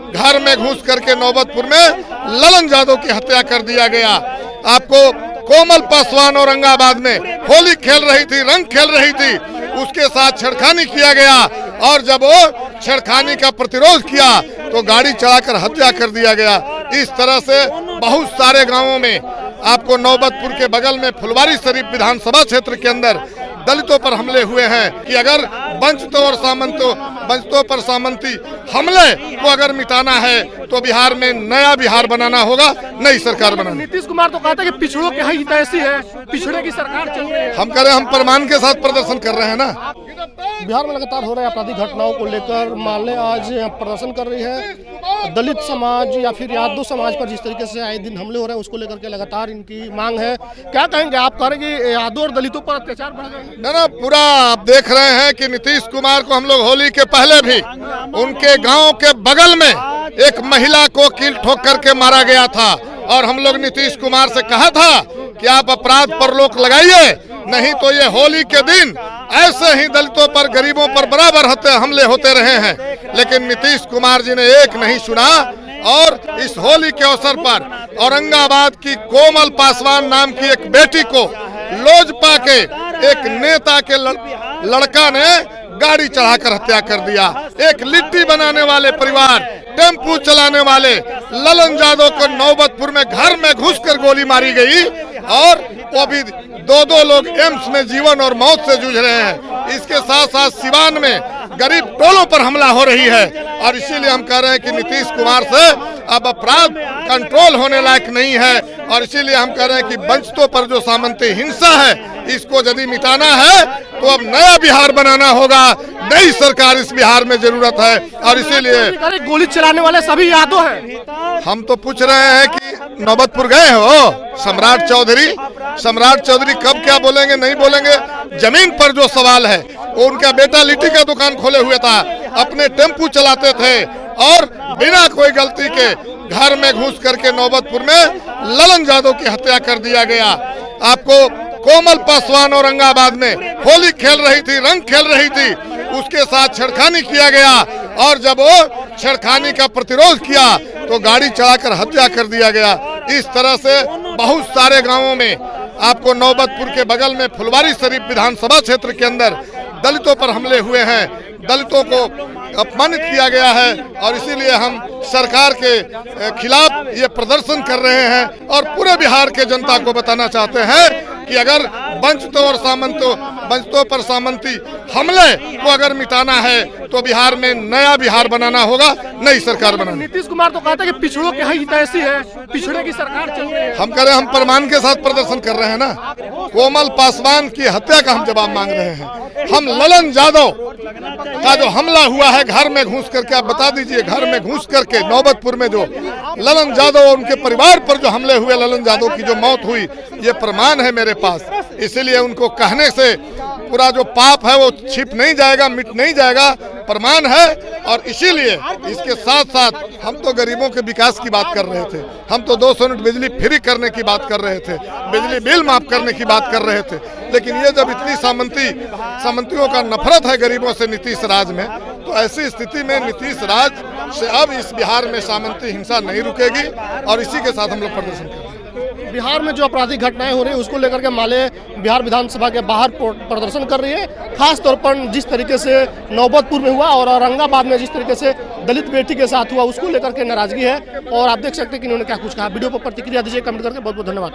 घर में घुस करके नौबतपुर में ललन यादव की हत्या कर दिया गया। आपको कोमल पासवान औरंगाबाद में होली खेल रही थी, रंग खेल रही थी, उसके साथ छेड़खानी किया गया और जब वो छेड़खानी का प्रतिरोध किया तो गाड़ी चढ़ाकर हत्या कर दिया गया। इस तरह से बहुत सारे गांवों में आपको नौबतपुर के बगल में फुलवारी शरीफ विधानसभा क्षेत्र के अंदर दलितों पर हमले हुए हैं कि अगर वंचितों पर सामंती हमले को अगर मिटाना है तो बिहार में नया बिहार बनाना होगा, नई सरकार बनाना। नीतीश कुमार तो कहता है कि पिछड़ों के हित ऐसी है, पिछड़े की सरकार चल रही है। हम कह रहे हैं, हम प्रमाण के साथ प्रदर्शन कर रहे हैं ना। बिहार में लगातार हो रहे आपराधिक घटनाओं को लेकर माले आज प्रदर्शन कर रही है। दलित समाज या फिर यादव समाज पर जिस तरीके से आए दिन हमले हो रहे हैं उसको लेकर के लगातार इनकी मांग है। क्या कहेंगे आप? कह रहे कि यादव और दलितों पर अत्याचार बढ़ गए? ना पूरा आप देख रहे हैं कि नीतीश कुमार को हम लोग होली के पहले भी उनके गांव के बगल में एक महिला को कील ठोक करके मारा गया था और हम लोग नीतीश कुमार से कहा था कि आप अपराध पर रोक लगाइए, नहीं तो ये होली के दिन ऐसे ही दलितों पर, गरीबों पर बराबर हमले होते रहे हैं। लेकिन नीतीश कुमार जी ने एक नहीं सुना और इस होली के अवसर पर औरंगाबाद की कोमल पासवान नाम की एक बेटी को लोजपा के एक नेता के लड़का ने गाड़ी चढ़ाकर हत्या कर दिया। एक लिट्टी बनाने वाले परिवार, टेम्पू चलाने वाले ललन यादव को नौबतपुर में घर में घुसकर गोली मारी गई और वो भी दो लोग एम्स में जीवन और मौत से जूझ रहे हैं। इसके साथ साथ सिवान में गरीब टोलों पर हमला हो रही है और इसीलिए हम कह रहे हैं कि नीतीश कुमार से अब अपराध कंट्रोल होने लायक नहीं है और इसीलिए हम कह रहे हैं कि वंचितों पर जो सामंती हिंसा है इसको यदि मिटाना है तो अब नया बिहार बनाना होगा, नई सरकार इस बिहार में जरूरत है और इसीलिए गोली चलाने वाले सभी यादव हैं। हम तो पूछ रहे हैं कि नौबतपुर गए हो सम्राट चौधरी कब क्या बोलेंगे, नहीं बोलेंगे। जमीन पर जो सवाल है वो उनका बेटा लिट्टी का दुकान खोले हुए था, अपने टेम्पू चलाते थे और बिना कोई गलती के घर में घुस करके नौबतपुर में ललन यादव की हत्या कर दिया गया। आपको कोमल पासवान औरंगाबाद में होली खेल रही थी, रंग खेल रही थी, उसके साथ छेड़खानी किया गया और जब वो छेड़खानी का प्रतिरोध किया तो गाड़ी चढ़ाकर हत्या कर दिया गया। इस तरह से बहुत सारे गांवों में आपको नौबतपुर के बगल में फुलवारी शरीफ विधानसभा क्षेत्र के अंदर दलितों पर हमले हुए हैं, दलितों को अपमानित किया गया है और इसीलिए हम सरकार के खिलाफ ये प्रदर्शन कर रहे हैं और पूरे बिहार के जनता को बताना चाहते हैं कि अगर वंचितों पर सामंती हमले को अगर मिटाना है तो बिहार में नया बिहार बनाना होगा, नई सरकार बनाना। नीतीश कुमार तो कहता है कि पिछड़ों के हित ऐसी है, पिछड़े की सरकार चल रही है। हम कह रहे हैं, हम प्रमाण के साथ प्रदर्शन कर रहे हैं ना। कोमल पासवान की हत्या का हम जवाब मांग रहे हैं। हम ललन यादव का जो हमला हुआ है घर में घुस करके, आप बता दीजिए, घर में घुस करके नौबतपुर में जो ललन यादव और उनके परिवार पर जो हमले हुए, ललन यादव की जो मौत हुई, ये प्रमाण है मेरे पास। इसीलिए उनको कहने से पूरा जो पाप है वो छिप नहीं जाएगा, मिट नहीं जाएगा, प्रमाण है। और इसीलिए इसके साथ साथ हम तो गरीबों के विकास की बात कर रहे थे, हम तो 200 यूनिट बिजली फ्री करने की बात कर रहे थे, बिजली बिल माफ करने की बात कर रहे थे। लेकिन ये जब इतनी सामंतियों का नफरत है गरीबों से नीतीश राज में, तो ऐसी स्थिति में नीतीश राज से अब इस बिहार में सामंती हिंसा नहीं रुकेगी और इसी के साथ हम लोग प्रदर्शन करेंगे। बिहार में जो आपराधिक घटनाएं हो रही है उसको लेकर के माले बिहार विधानसभा के बाहर प्रदर्शन कर रही है। खास तौर पर जिस तरीके से नौबतपुर में हुआ और औरंगाबाद में जिस तरीके से दलित बेटी के साथ हुआ उसको लेकर के नाराजगी है और आप देख सकते हैं कि इन्होंने क्या कुछ कहा। वीडियो पर प्रतिक्रिया दीजिए, कमेंट करके। बहुत बहुत धन्यवाद।